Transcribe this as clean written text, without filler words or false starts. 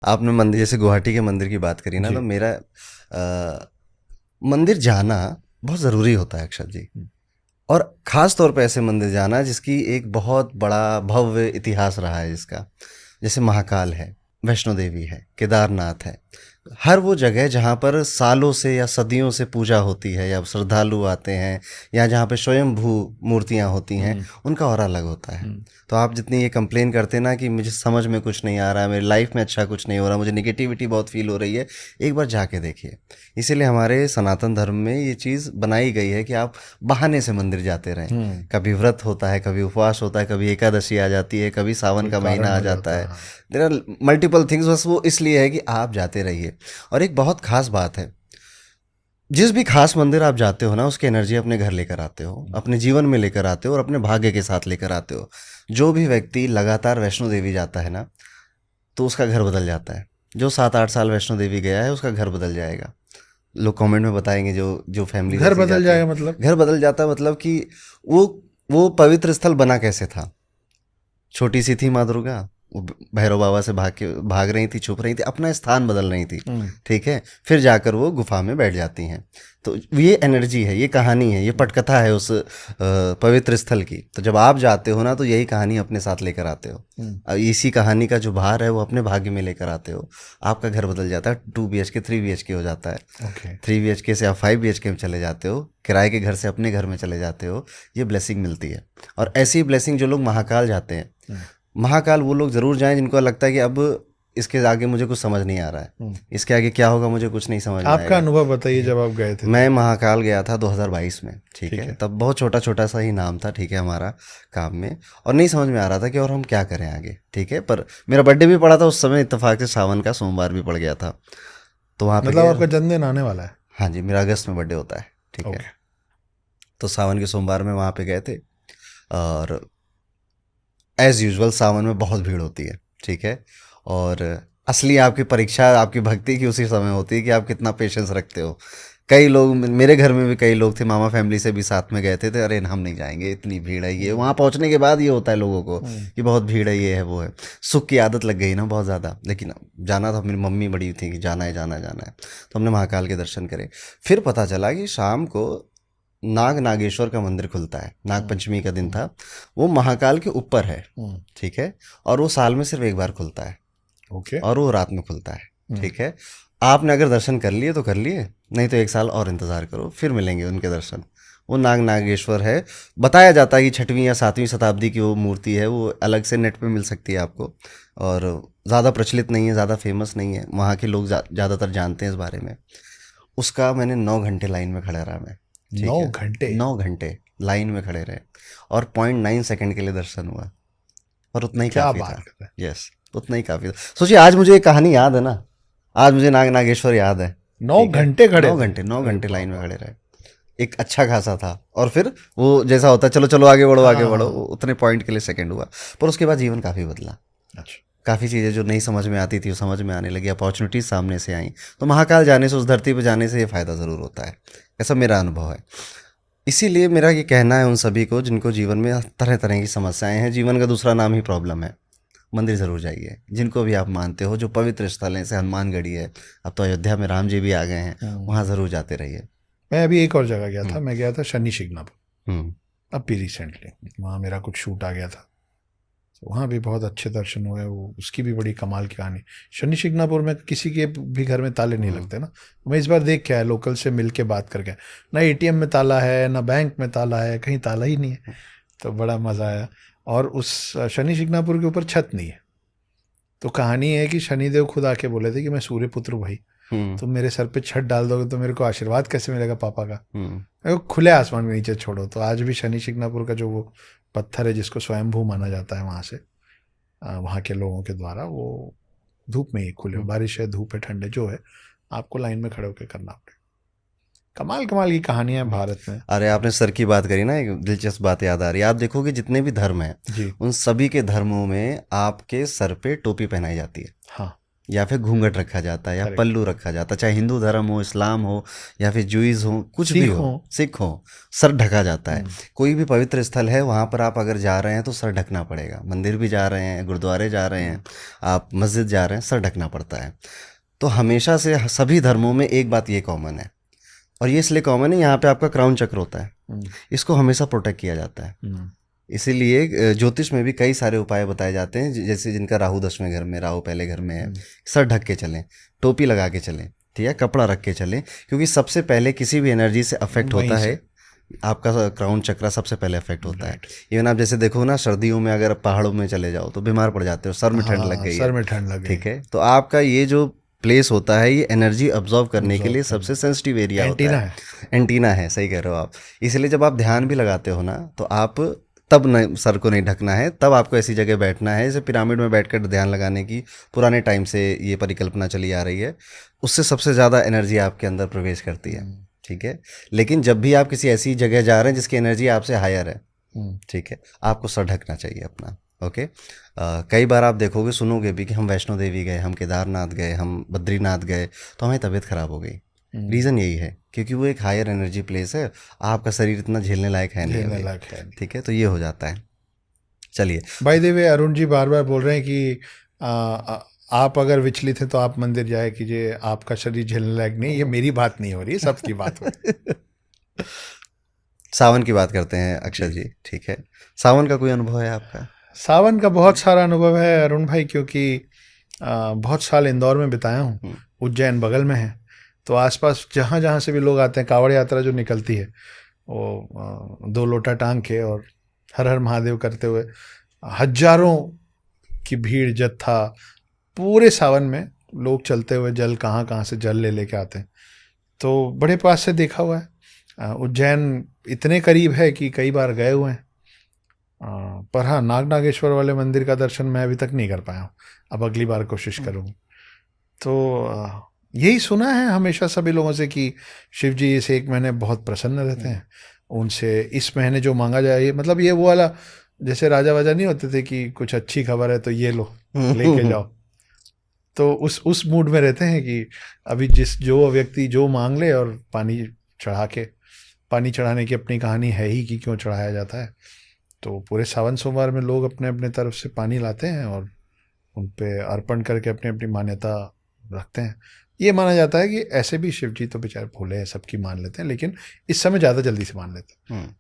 आपने मंदिर, जैसे गुवाहाटी के मंदिर की बात करी ना, जी। तो मेरा मंदिर जाना बहुत ज़रूरी होता है अक्षर जी। और ख़ास तौर पे ऐसे मंदिर जाना जिसकी एक बहुत बड़ा भव्य इतिहास रहा है जिसका, जैसे महाकाल है, वैष्णो देवी है, केदारनाथ है। हर वो जगह जहाँ पर सालों से या सदियों से पूजा होती है या श्रद्धालु आते हैं, या जहाँ पे स्वयंभू मूर्तियाँ होती हैं, हम्म। उनका ऑरा अलग होता है। हम्म। तो आप जितनी ये कंप्लेन करते हैं ना कि मुझे समझ में कुछ नहीं आ रहा है, मेरी लाइफ में अच्छा कुछ नहीं हो रहा, मुझे निगेटिविटी बहुत फील हो रही है, एक बार जाके देखिए। इसीलिए हमारे सनातन धर्म में ये चीज़ बनाई गई है कि आप बहाने से मंदिर जाते रहें। हम्म। कभी व्रत होता है, कभी उपवास होता है, कभी एकादशी आ जाती है, कभी सावन कोई का कारण महीना आ हो जाता जाता है, है। हाँ। देर आर मल्टीपल थिंग्स, बस वो इसलिए है कि आप जाते रहिए। और एक बहुत खास बात है, जिस भी खास मंदिर आप जाते हो ना, उसकी एनर्जी अपने घर लेकर आते हो, अपने जीवन में लेकर आते हो और अपने भाग्य के साथ लेकर आते हो। जो भी व्यक्ति लगातार वैष्णो देवी जाता है ना, तो उसका घर बदल जाता है। जो 7-8 साल वैष्णो देवी गया है, उसका घर बदल जाएगा। लोग कमेंट में बताएंगे, जो जो फैमिलीज घर ऐसी बदल जाती जाएगा हैं। मतलब? घर बदल जाता है मतलब कि वो वो पवित्र स्थल बना कैसे था। छोटी सी थी माँ दुर्गा, वो भैरव बाबा से भाग रही थी, छुप रही थी, अपना स्थान बदल रही थी। हम्म। ठीक है, फिर जाकर वो गुफा में बैठ जाती हैं। तो ये एनर्जी है, ये कहानी है, ये पटकथा है उस पवित्र स्थल की। तो जब आप जाते हो ना, तो यही कहानी अपने साथ लेकर आते हो। हम्म। इसी कहानी का जो भार है वो अपने भाग्य में लेकर आते हो। आपका घर बदल जाता है, 2 BHK 3 BHK हो जाता है। ओके। 3 BHK से आप 5 BHK में चले जाते हो, किराए के घर से अपने घर में चले जाते हो। ये ब्लेसिंग मिलती है। और ओके। ऐसी ब्लेसिंग जो लोग महाकाल जाते हैं, हम्म। महाकाल वो लोग ज़रूर जाएं जिनको लगता है कि अब इसके आगे मुझे कुछ समझ नहीं आ रहा है, हम्म। इसके आगे क्या होगा मुझे कुछ नहीं समझ में आपका आएगा। अनुभव ठीक बताइए है, जब आप गए थे मैं तो। महाकाल गया था 2022 में। ठीक ठीक है, है। तब बहुत छोटा छोटा सा ही नाम था, ठीक है, हमारा काम में। और नहीं समझ में आ रहा था कि और हम क्या करें आगे। ठीक है, पर मेरा बर्थडे भी पड़ा था उस समय, इत्तेफाक से सावन का सोमवार भी पड़ गया था। तो वहाँ पे मतलब गए। आपका जन्मदिन आने वाला है? हाँ जी, मेरा अगस्त में बर्थडे होता है। ठीक है, ओके। तो सावन के सोमवार में वहाँ पे गए थे। और एज़ यूजुअल सावन में बहुत भीड़ होती है। ठीक है, और असली आपकी परीक्षा आपकी भक्ति की उसी समय होती है कि आप कितना पेशेंस रखते हो। कई लोग, मेरे घर में भी कई लोग थे, मामा फैमिली से भी साथ में गए थे, अरे हम नहीं जाएंगे, इतनी भीड़ है। ये हम्म। वहाँ पहुँचने के बाद ये होता है लोगों को हम्म। कि बहुत भीड़ है, ये है वो है। सुख की आदत लग गई ना बहुत ज़्यादा। लेकिन जाना था, मेरी मम्मी बड़ी थी कि जाना है जाना है जाना है। तो हमने महाकाल के दर्शन करे। फिर पता चला कि शाम को नाग नागेश्वर का मंदिर खुलता है, नाग हम्म। पंचमी का दिन हम्म। था। वो महाकाल के ऊपर है। हम्म। ठीक है, और वो साल में सिर्फ एक बार खुलता है, ओके। और वो रात में खुलता है। हम्म। ठीक है, आपने अगर दर्शन कर लिए तो कर लिए, नहीं तो एक साल और इंतज़ार करो, फिर मिलेंगे उनके दर्शन। वो नाग नागेश्वर है। बताया जाता है कि 6वीं या 7वीं शताब्दी की वो मूर्ति है, वो अलग से नेट पे मिल सकती है आपको। और ज़्यादा प्रचलित नहीं है, ज़्यादा फेमस नहीं है, वहाँ के लोग ज़्यादातर जानते हैं इस बारे में। उसका मैंने 9 घंटे लाइन में खड़ा रहा मैं। नौ ठीक है, घंटे 9 घंटे लाइन में खड़े रहे, और 0.9 सेकंड के लिए दर्शन हुआ, और उतना ही क्या काफ़ी बात था। कर रहे यस, उतना ही काफ़ी था। सोचिए, आज मुझे ये कहानी याद है ना, आज मुझे नाग नागेश्वर याद है। हैं? नौ ठीक है, घंटे खड़े नौ थे? घंटे नौ अरे घंटे लाइन में बाबा। खड़े रहे। एक अच्छा खासा था। और फिर वो जैसा होता है, चलो चलो आगे बढ़ो आगे बढ़ो, हाँ। उतने पॉइंट के लिए सेकंड हुआ। पर उसके बाद जीवन काफ़ी बदला। अच्छा। काफ़ी चीज़ें जो नहीं समझ में आती थी वो समझ में आने लगी, अपॉर्चुनिटीज सामने से आई। तो महाकाल जाने से, उस धरती पर जाने से ये फ़ायदा ज़रूर होता है। ऐसा मेरा अनुभव है। इसीलिए मेरा ये कहना है उन सभी को जिनको जीवन में तरह तरह की समस्याएं हैं, जीवन का दूसरा नाम ही प्रॉब्लम है, मंदिर ज़रूर जाइए। जिनको भी आप मानते हो, जो पवित्र स्थल हैं, जैसे हनुमानगढ़ी है, अब तो अयोध्या में राम जी भी आ गए हैं, हम्म। वहाँ ज़रूर जाते रहिए। मैं अभी एक और जगह गया था, हम्म। मैं गया था शनि शिंगणापुर। हम्म। अब भी रिसेंटली वहाँ मेरा कुछ शूट आ गया था, तो वहाँ भी बहुत अच्छे दर्शन हुए। वो उसकी भी बड़ी कमाल की कहानी। शनि शिंगणापुर में किसी के भी घर में ताले नहीं हम्म। लगते ना। मैं इस बार देख के आया, लोकल से मिल के बात करके आया। ना एटीएम में ताला है, ना बैंक में ताला है, कहीं ताला ही नहीं है। तो बड़ा मज़ा आया। और उस शनि शिंगणापुर के ऊपर छत नहीं है। तो कहानी है कि शनिदेव खुद आके बोले थे कि मैं सूर्य पुत्र भाई, हम्म। तुम मेरे सर पे छत डाल दोगे तो मेरे को आशीर्वाद कैसे मिलेगा पापा का। हम्म। मेरे को खुले आसमान के नीचे छोड़ो। तो आज भी शनि शिंगणापुर का जो वो पत्थर है जिसको स्वयंभू माना जाता है वहाँ से, वहाँ के लोगों के द्वारा, वो धूप में ही खुले हो, हम्म। बारिश है धूप है ठंडे जो है, आपको लाइन में खड़े होकर करना पड़ेगा। कमाल कमाल की कहानियां हैं हम्म। भारत में। अरे, आपने सर की बात करी ना, एक दिलचस्प बात याद आ रही है। आप देखोगे जितने भी धर्म हैं, जी। उन सभी के धर्मों में आपके सर पे टोपी पहनाई जाती है। हाँ। या फिर घूंघट रखा जाता है या Correct. पल्लू रखा जाता है, चाहे हिंदू धर्म हो, इस्लाम हो या फिर जुइज हो, कुछ भी सिख हो, हो। सिख हो, सर ढका जाता है। कोई भी पवित्र स्थल है वहाँ पर आप अगर जा रहे हैं तो सर ढकना पड़ेगा। मंदिर भी जा रहे हैं, गुरुद्वारे जा रहे हैं, आप मस्जिद जा रहे हैं, सर ढकना पड़ता है। तो हमेशा से सभी धर्मों में एक बात ये कॉमन है, और ये इसलिए कॉमन है, यहाँ पे आपका क्राउन चक्र होता है, इसको हमेशा प्रोटेक्ट किया जाता है। इसीलिए ज्योतिष में भी कई सारे उपाय बताए जाते हैं, जैसे जिनका राहु 10वें घर में, राहु पहले घर में है, सर ढक के चलें, टोपी लगा के चलें, ठीक है, कपड़ा रख के चलें, क्योंकि सबसे पहले किसी भी एनर्जी से अफेक्ट होता है आपका क्राउन चक्रा, सबसे पहले अफेक्ट होता है। इवन आप जैसे देखो ना, सर्दियों में अगर पहाड़ों में चले जाओ तो बीमार पड़ जाते हो, सर में ठंड लग गई सर है, में ठंड लग गई, ठीक है। तो आपका ये जो प्लेस होता है ये एनर्जी अब्जॉर्व करने के लिए सबसे सेंसिटिव एरिया होता एंटीना है, एंटीना है, सही कह रहे हो आप। इसलिए जब आप ध्यान भी लगाते हो ना, तो आप तब न सर को नहीं ढकना है, तब आपको ऐसी जगह बैठना है, जैसे पिरामिड में बैठकर ध्यान लगाने की पुराने टाइम से ये परिकल्पना चली आ रही है, उससे सबसे ज़्यादा एनर्जी आपके अंदर प्रवेश करती है, ठीक है। लेकिन जब भी आप किसी ऐसी जगह जा रहे हैं जिसकी एनर्जी आपसे हायर है, ठीक है, आपको सर ढकना चाहिए अपना, ओके। कई बार आप देखोगे, सुनोगे भी कि हम वैष्णो देवी गए, हम केदारनाथ गए, हम बद्रीनाथ गए, तो हमें तबीयत खराब हो गई। रीज़न यही है, क्योंकि वो एक हायर एनर्जी प्लेस है, आपका शरीर इतना झेलने लायक है नहीं अभी, ठीक है, तो ये हो जाता है। चलिए, by the way Arun ji बार बार बोल रहे हैं कि आप अगर विचलित हैं तो आप मंदिर जाए कीजिए, आपका शरीर झेलने लायक नहीं। ये मेरी बात नहीं हो रही, सबकी बात हो रही। सावन की बात करते हैं अक्षय जी, ठीक है। सावन का कोई अनुभव है आपका? सावन का बहुत सारा अनुभव है अरुण भाई, क्योंकि बहुत साल इंदौर में बिताया हूँ, उज्जैन बगल में है, तो आसपास जहाँ जहाँ से भी लोग आते हैं, कांवड़ यात्रा जो निकलती है वो 2 लोटा टांग के और हर हर महादेव करते हुए हजारों की भीड़, जत्था, पूरे सावन में लोग चलते हुए जल कहाँ कहाँ से जल ले लेके आते हैं। तो बड़े पास से देखा हुआ है। उज्जैन इतने करीब है कि कई बार गए हुए हैं, पर हाँ, नाग नागेश्वर वाले मंदिर का दर्शन मैं अभी तक नहीं कर पाया हूँ। अब अगली बार कोशिश करूँगा। तो यही सुना है हमेशा सभी लोगों से कि शिव जी इस 1 महीने बहुत प्रसन्न रहते हैं, उनसे इस महीने जो मांगा जाए, मतलब ये वो वाला जैसे राजा वाजा नहीं होते थे कि कुछ अच्छी खबर है तो ये लो लेके जाओ, तो उस मूड में रहते हैं कि अभी जो व्यक्ति जो मांग ले, और पानी चढ़ाने की अपनी कहानी है ही कि क्यों चढ़ाया जाता है। तो पूरे सावन सोमवार में लोग अपने अपने तरफ से पानी लाते हैं और उन पे अर्पण करके अपनी अपनी मान्यता रखते हैं। ये माना जाता है कि ऐसे भी शिव जी तो बेचारे भोले हैं, सबकी मान लेते हैं, लेकिन इस समय ज़्यादा जल्दी से मान लेते हैं।